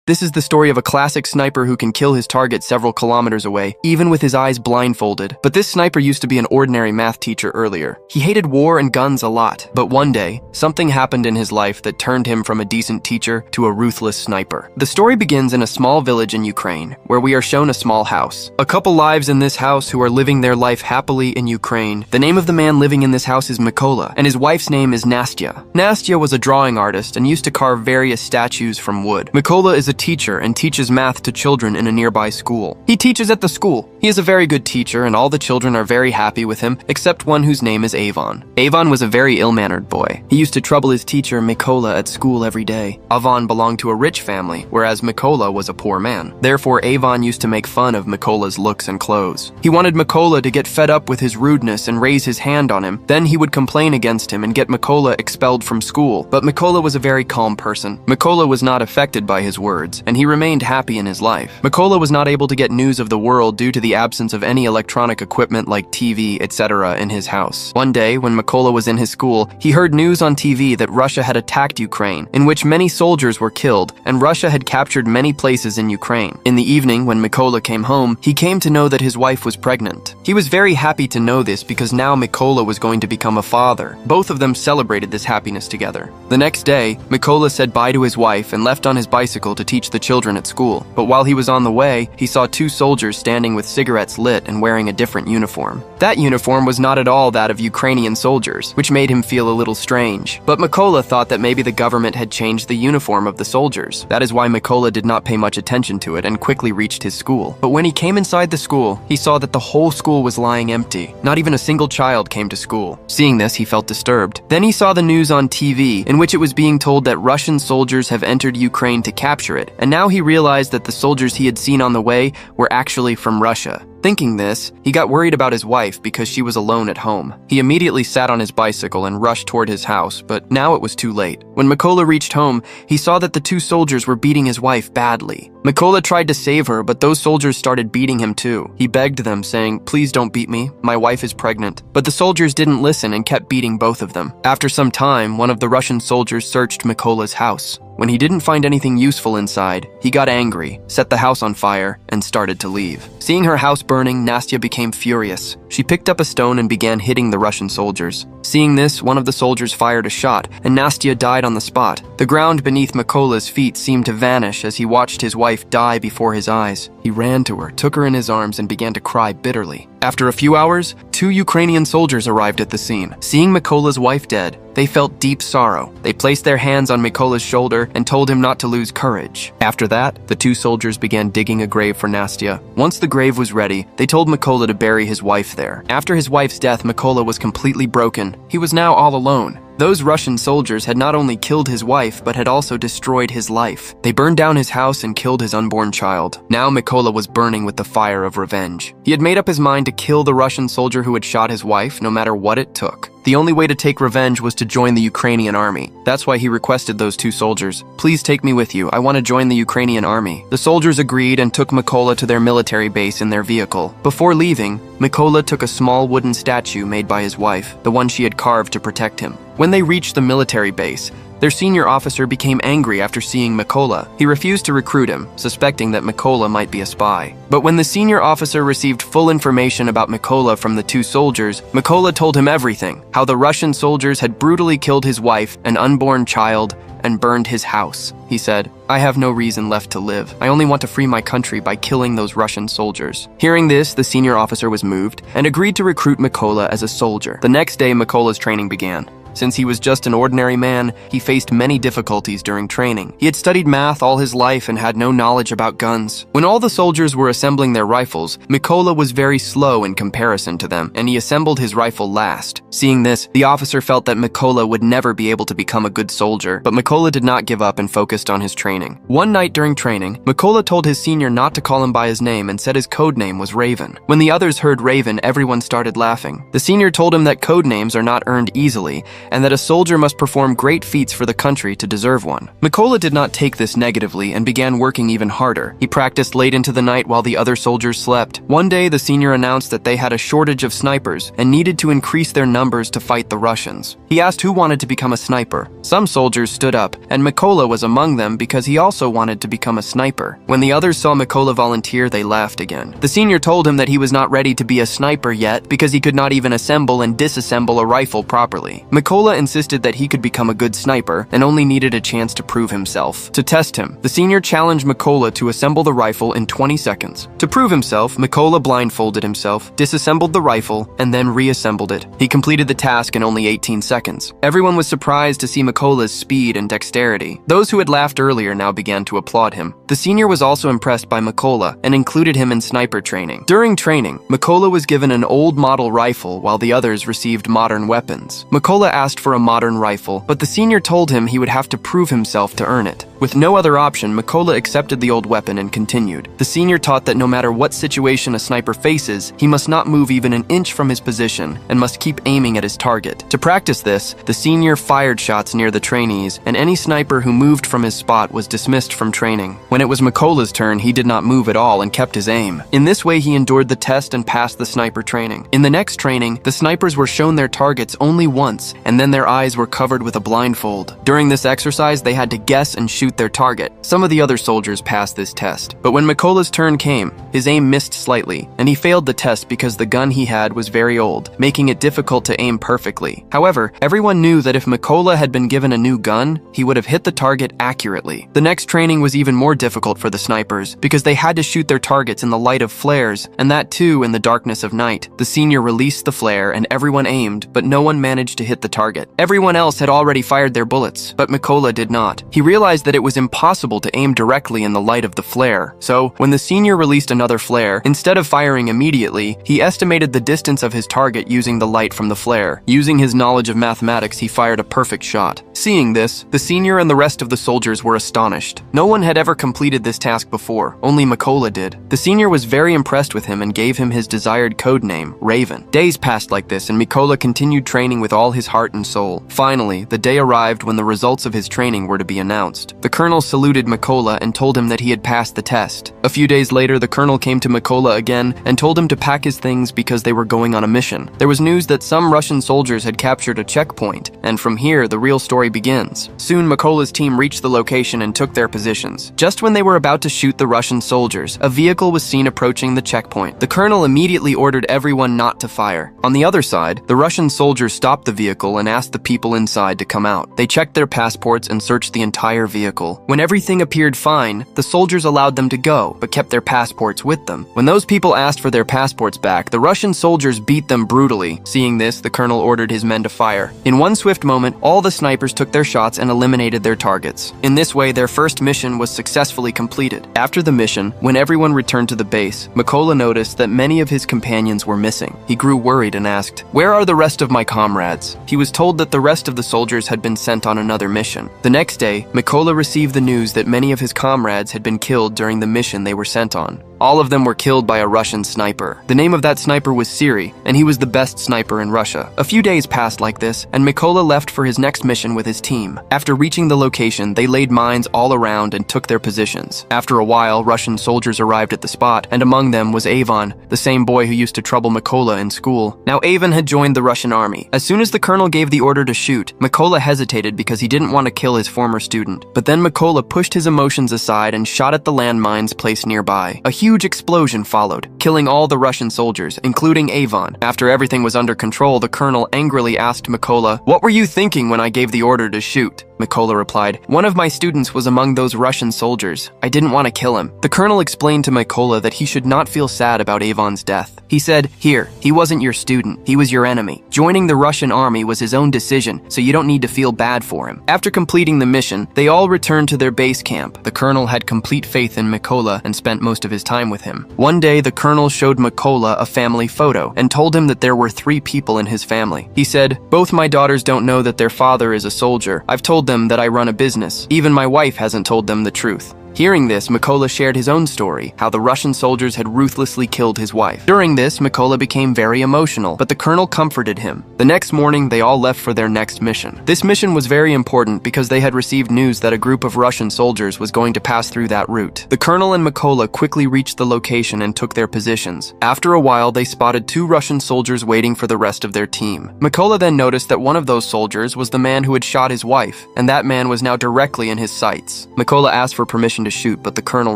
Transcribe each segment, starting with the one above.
This is the story of a classic sniper who can kill his target several kilometers away, even with his eyes blindfolded. But this sniper used to be an ordinary math teacher earlier. He hated war and guns a lot, but one day, something happened in his life that turned him from a decent teacher to a ruthless sniper. The story begins in a small village in Ukraine, where we are shown a small house. A couple lives in this house who are living their life happily in Ukraine. The name of the man living in this house is Mykola, and his wife's name is Nastya. Nastya was a drawing artist and used to carve various statues from wood. Mykola is a teacher and teaches math to children in a nearby school. He teaches at the school. He is a very good teacher and all the children are very happy with him, except one whose name is Avon. Avon was a very ill-mannered boy. He used to trouble his teacher Mykola at school every day. Avon belonged to a rich family, whereas Mykola was a poor man. Therefore, Avon used to make fun of Mykola's looks and clothes. He wanted Mykola to get fed up with his rudeness and raise his hand on him. Then he would complain against him and get Mykola expelled from school. But Mykola was a very calm person. Mykola was not affected by his words, and he remained happy in his life. Mykola was not able to get news of the world due to the absence of any electronic equipment like TV, etc. in his house. One day, when Mykola was in his school, he heard news on TV that Russia had attacked Ukraine, in which many soldiers were killed, and Russia had captured many places in Ukraine. In the evening, when Mykola came home, he came to know that his wife was pregnant. He was very happy to know this because now Mykola was going to become a father. Both of them celebrated this happiness together. The next day, Mykola said bye to his wife and left on his bicycle to teach the children at school. But while he was on the way, he saw two soldiers standing with cigarettes lit and wearing a different uniform. That uniform was not at all that of Ukrainian soldiers, which made him feel a little strange. But Mykola thought that maybe the government had changed the uniform of the soldiers. That is why Mykola did not pay much attention to it and quickly reached his school. But when he came inside the school, he saw that the whole school was lying empty. Not even a single child came to school. Seeing this, he felt disturbed. Then he saw the news on TV, in which it was being told that Russian soldiers have entered Ukraine to capture it, and now he realized that the soldiers he had seen on the way were actually from Russia. Thinking this, he got worried about his wife because she was alone at home. He immediately sat on his bicycle and rushed toward his house, but now it was too late. When Mykola reached home, he saw that the two soldiers were beating his wife badly. Mykola tried to save her, but those soldiers started beating him too. He begged them, saying, "Please don't beat me. My wife is pregnant." But the soldiers didn't listen and kept beating both of them. After some time, one of the Russian soldiers searched Mykola's house. When he didn't find anything useful inside, he got angry, set the house on fire, and started to leave. Seeing her house burning, Nastya became furious. She picked up a stone and began hitting the Russian soldiers. Seeing this, one of the soldiers fired a shot, and Nastya died on the spot. The ground beneath Mykola's feet seemed to vanish as he watched his wife die before his eyes. He ran to her, took her in his arms, and began to cry bitterly. After a few hours, two Ukrainian soldiers arrived at the scene. Seeing Mykola's wife dead, they felt deep sorrow. They placed their hands on Mykola's shoulder and told him not to lose courage. After that, the two soldiers began digging a grave for Nastya. Once the grave was ready, they told Mykola to bury his wife there. After his wife's death, Mykola was completely broken. He was now all alone. Those Russian soldiers had not only killed his wife, but had also destroyed his life. They burned down his house and killed his unborn child. Now Mykola was burning with the fire of revenge. He had made up his mind to kill the Russian soldier who had shot his wife, no matter what it took. The only way to take revenge was to join the Ukrainian army. That's why he requested those two soldiers, "Please take me with you. I want to join the Ukrainian army." The soldiers agreed and took Mykola to their military base in their vehicle. Before leaving, Mykola took a small wooden statue made by his wife, the one she had carved to protect him. When they reached the military base, their senior officer became angry after seeing Mykola. He refused to recruit him, suspecting that Mykola might be a spy. But when the senior officer received full information about Mykola from the two soldiers, Mykola told him everything, how the Russian soldiers had brutally killed his wife, an unborn child, and burned his house. He said, "I have no reason left to live. I only want to free my country by killing those Russian soldiers." Hearing this, the senior officer was moved and agreed to recruit Mykola as a soldier. The next day, Mykola's training began. Since he was just an ordinary man, he faced many difficulties during training. He had studied math all his life and had no knowledge about guns. When all the soldiers were assembling their rifles, Mykola was very slow in comparison to them, and he assembled his rifle last. Seeing this, the officer felt that Mykola would never be able to become a good soldier, but Mykola did not give up and focused on his training. One night during training, Mykola told his senior not to call him by his name and said his code name was Raven. When the others heard Raven, everyone started laughing. The senior told him that code names are not earned easily, and that a soldier must perform great feats for the country to deserve one. Mikola did not take this negatively and began working even harder. He practiced late into the night while the other soldiers slept. One day, the senior announced that they had a shortage of snipers and needed to increase their numbers to fight the Russians. He asked who wanted to become a sniper. Some soldiers stood up, and Mikola was among them because he also wanted to become a sniper. When the others saw Mikola volunteer, they laughed again. The senior told him that he was not ready to be a sniper yet because he could not even assemble and disassemble a rifle properly. Mikola insisted that he could become a good sniper and only needed a chance to prove himself. To test him, the senior challenged Mikola to assemble the rifle in 20 seconds. To prove himself, Mikola blindfolded himself, disassembled the rifle, and then reassembled it. He completed the task in only 18 seconds. Everyone was surprised to see Mikola's speed and dexterity. Those who had laughed earlier now began to applaud him. The senior was also impressed by Mikola and included him in sniper training. During training, Mikola was given an old model rifle while the others received modern weapons. Mikola asked for a modern rifle, but the senior told him he would have to prove himself to earn it. With no other option, Mikola accepted the old weapon and continued. The senior taught that no matter what situation a sniper faces, he must not move even an inch from his position and must keep aiming at his target. To practice this, the senior fired shots near the trainees, and any sniper who moved from his spot was dismissed from training. When it was Mikola's turn, he did not move at all and kept his aim. In this way, he endured the test and passed the sniper training. In the next training, the snipers were shown their targets only once, and then their eyes were covered with a blindfold. During this exercise, they had to guess and shoot their target. Some of the other soldiers passed this test, but when Mikola's turn came, his aim missed slightly, and he failed the test because the gun he had was very old, making it difficult to aim perfectly. However, everyone knew that if Mikola had been given a new gun, he would have hit the target accurately. The next training was even more difficult for the snipers because they had to shoot their targets in the light of flares, and that too in the darkness of night. The senior released the flare and everyone aimed, but no one managed to hit the target. Everyone else had already fired their bullets, but Mikola did not. He realized that it was impossible to aim directly in the light of the flare. So, when the senior released another flare, instead of firing immediately, he estimated the distance of his target using the light from the flare. Using his knowledge of mathematics, he fired a perfect shot. Seeing this, the senior and the rest of the soldiers were astonished. No one had ever completed this task before, only Mikola did. The senior was very impressed with him and gave him his desired code name, Raven. Days passed like this, and Mikola continued training with all his heart and soul. Finally, the day arrived when the results of his training were to be announced. The colonel saluted Mikola and told him that he had passed the test. A few days later, the colonel came to Mikola again and told him to pack his things because they were going on a mission. There was news that some Russian soldiers had captured a checkpoint, and from here, the real story begins. Soon, Mikola's team reached the location and took their positions. Just when they were about to shoot the Russian soldiers, a vehicle was seen approaching the checkpoint. The colonel immediately ordered everyone not to fire. On the other side, the Russian soldiers stopped the vehicle and asked the people inside to come out. They checked their passports and searched the entire vehicle. When everything appeared fine, the soldiers allowed them to go, but kept their passports with them. When those people asked for their passports back, the Russian soldiers beat them brutally. Seeing this, the colonel ordered his men to fire. In one swift moment, all the snipers took their shots and eliminated their targets. In this way, their first mission was successfully completed. After the mission, when everyone returned to the base, Mikola noticed that many of his companions were missing. He grew worried and asked, "Where are the rest of my comrades?" He was told that the rest of the soldiers had been sent on another mission. The next day, Mikola received the news that many of his comrades had been killed during the mission they were sent on. All of them were killed by a Russian sniper. The name of that sniper was Siri, and he was the best sniper in Russia. A few days passed like this, and Mikola left for his next mission with his team. After reaching the location, they laid mines all around and took their positions. After a while, Russian soldiers arrived at the spot, and among them was Avon, the same boy who used to trouble Mikola in school. Now Avon had joined the Russian army. As soon as the colonel gave the order to shoot, Mikola hesitated because he didn't want to kill his former student. But then Mikola pushed his emotions aside and shot at the landmines placed nearby. A huge explosion followed, killing all the Russian soldiers, including Avon. After everything was under control, the colonel angrily asked Mikola, "What were you thinking when I gave the order to shoot?" Mikola replied, "One of my students was among those Russian soldiers. I didn't want to kill him." The colonel explained to Mikola that he should not feel sad about Avon's death. He said, "Here, he wasn't your student, he was your enemy. Joining the Russian army was his own decision, so you don't need to feel bad for him." After completing the mission, they all returned to their base camp. The colonel had complete faith in Mikola and spent most of his time with him. One day, the colonel showed Mikola a family photo and told him that there were 3 people in his family. He said, "Both my daughters don't know that their father is a soldier. I've told them that I run a business. Even my wife hasn't told them the truth." Hearing this, Mykola shared his own story, how the Russian soldiers had ruthlessly killed his wife. During this, Mykola became very emotional, but the colonel comforted him. The next morning, they all left for their next mission. This mission was very important because they had received news that a group of Russian soldiers was going to pass through that route. The colonel and Mykola quickly reached the location and took their positions. After a while, they spotted 2 Russian soldiers waiting for the rest of their team. Mykola then noticed that one of those soldiers was the man who had shot his wife, and that man was now directly in his sights. Mykola asked for permission to shoot, but the colonel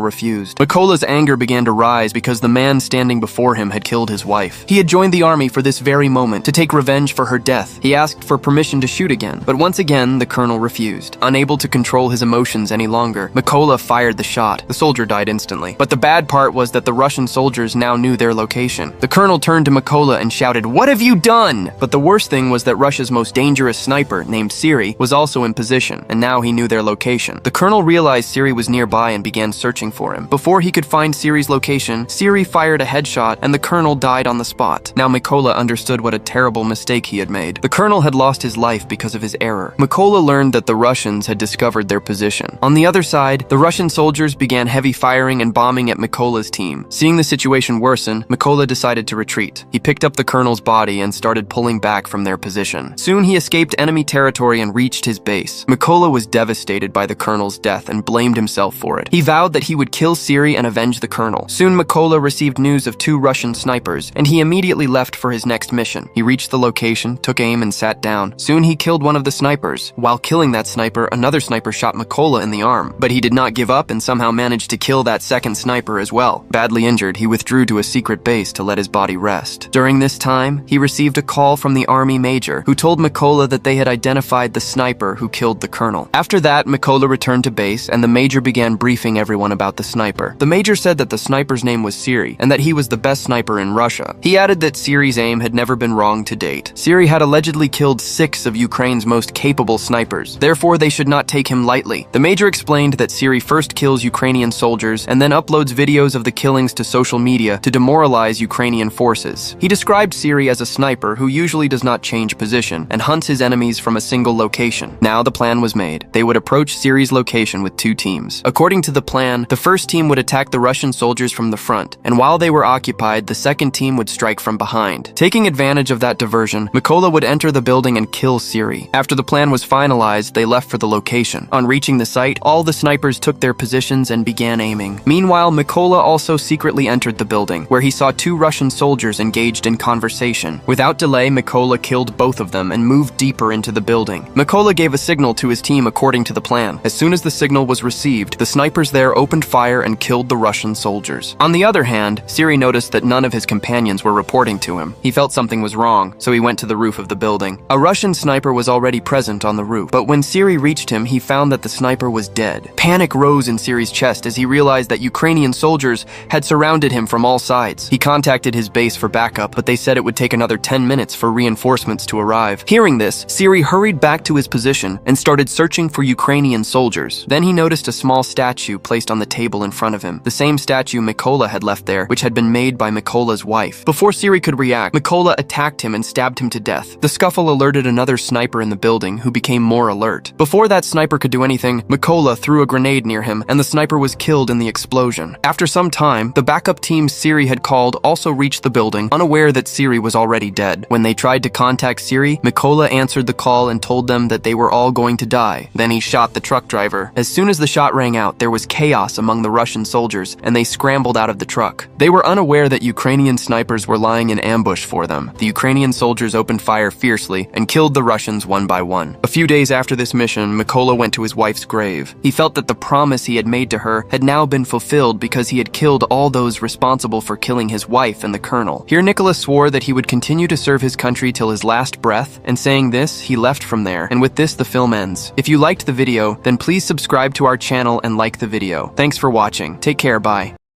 refused. Mykola's anger began to rise because the man standing before him had killed his wife. He had joined the army for this very moment, to take revenge for her death. He asked for permission to shoot again, but once again, the colonel refused. Unable to control his emotions any longer, Mykola fired the shot. The soldier died instantly. But the bad part was that the Russian soldiers now knew their location. The colonel turned to Mykola and shouted, "What have you done?" But the worst thing was that Russia's most dangerous sniper, named Siri, was also in position, and now he knew their location. The colonel realized Siri was nearby and began searching for him. Before he could find Siri's location, Siri fired a headshot and the colonel died on the spot. Now Mykola understood what a terrible mistake he had made. The colonel had lost his life because of his error. Mykola learned that the Russians had discovered their position. On the other side, the Russian soldiers began heavy firing and bombing at Mykola's team. Seeing the situation worsen, Mykola decided to retreat. He picked up the colonel's body and started pulling back from their position. Soon he escaped enemy territory and reached his base. Mykola was devastated by the colonel's death and blamed himself for it. He vowed that he would kill Siri and avenge the colonel. Soon Mykola received news of 2 Russian snipers, and he immediately left for his next mission. He reached the location, took aim, and sat down. Soon he killed one of the snipers. While killing that sniper, another sniper shot Mykola in the arm, but he did not give up and somehow managed to kill that second sniper as well. Badly injured, he withdrew to a secret base to let his body rest. During this time, he received a call from the army major, who told Mykola that they had identified the sniper who killed the colonel. After that, Mykola returned to base, and the major began briefing everyone about the sniper. The major said that the sniper's name was Siri, and that he was the best sniper in Russia. He added that Siri's aim had never been wrong to date. Siri had allegedly killed 6 of Ukraine's most capable snipers. Therefore, they should not take him lightly. The major explained that Siri first kills Ukrainian soldiers and then uploads videos of the killings to social media to demoralize Ukrainian forces. He described Siri as a sniper who usually does not change position and hunts his enemies from a single location. Now the plan was made. They would approach Siri's location with 2 teams. According to the plan, the first team would attack the Russian soldiers from the front, and while they were occupied, the second team would strike from behind. Taking advantage of that diversion, Mykola would enter the building and kill Siri. After the plan was finalized, they left for the location. On reaching the site, all the snipers took their positions and began aiming. Meanwhile, Mykola also secretly entered the building, where he saw 2 Russian soldiers engaged in conversation. Without delay, Mykola killed both of them and moved deeper into the building. Mykola gave a signal to his team according to the plan. As soon as the signal was received, the snipers there opened fire and killed the Russian soldiers. On the other hand, Siri noticed that none of his companions were reporting to him. He felt something was wrong, so he went to the roof of the building. A Russian sniper was already present on the roof, but when Siri reached him, he found that the sniper was dead. Panic rose in Siri's chest as he realized that Ukrainian soldiers had surrounded him from all sides. He contacted his base for backup, but they said it would take another 10 minutes for reinforcements to arrive. Hearing this, Siri hurried back to his position and started searching for Ukrainian soldiers. Then he noticed a small statue placed on the table in front of him, the same statue Mykola had left there, which had been made by Mykola's wife. Before Siri could react, Mykola attacked him and stabbed him to death. The scuffle alerted another sniper in the building, who became more alert. Before that sniper could do anything, Mykola threw a grenade near him, and the sniper was killed in the explosion. After some time, the backup team Siri had called also reached the building, unaware that Siri was already dead. When they tried to contact Siri, Mykola answered the call and told them that they were all going to die. Then he shot the truck driver. As soon as the shot rang out, there was chaos among the Russian soldiers, and they scrambled out of the truck. They were unaware that Ukrainian snipers were lying in ambush for them. The Ukrainian soldiers opened fire fiercely and killed the Russians one by one. A few days after this mission, Mykola went to his wife's grave. He felt that the promise he had made to her had now been fulfilled because he had killed all those responsible for killing his wife and the colonel. Here Nicholas swore that he would continue to serve his country till his last breath, and saying this, he left from there. And with this, the film ends. If you liked the video, then please subscribe to our channel and like the video. Thanks for watching. Take care, bye.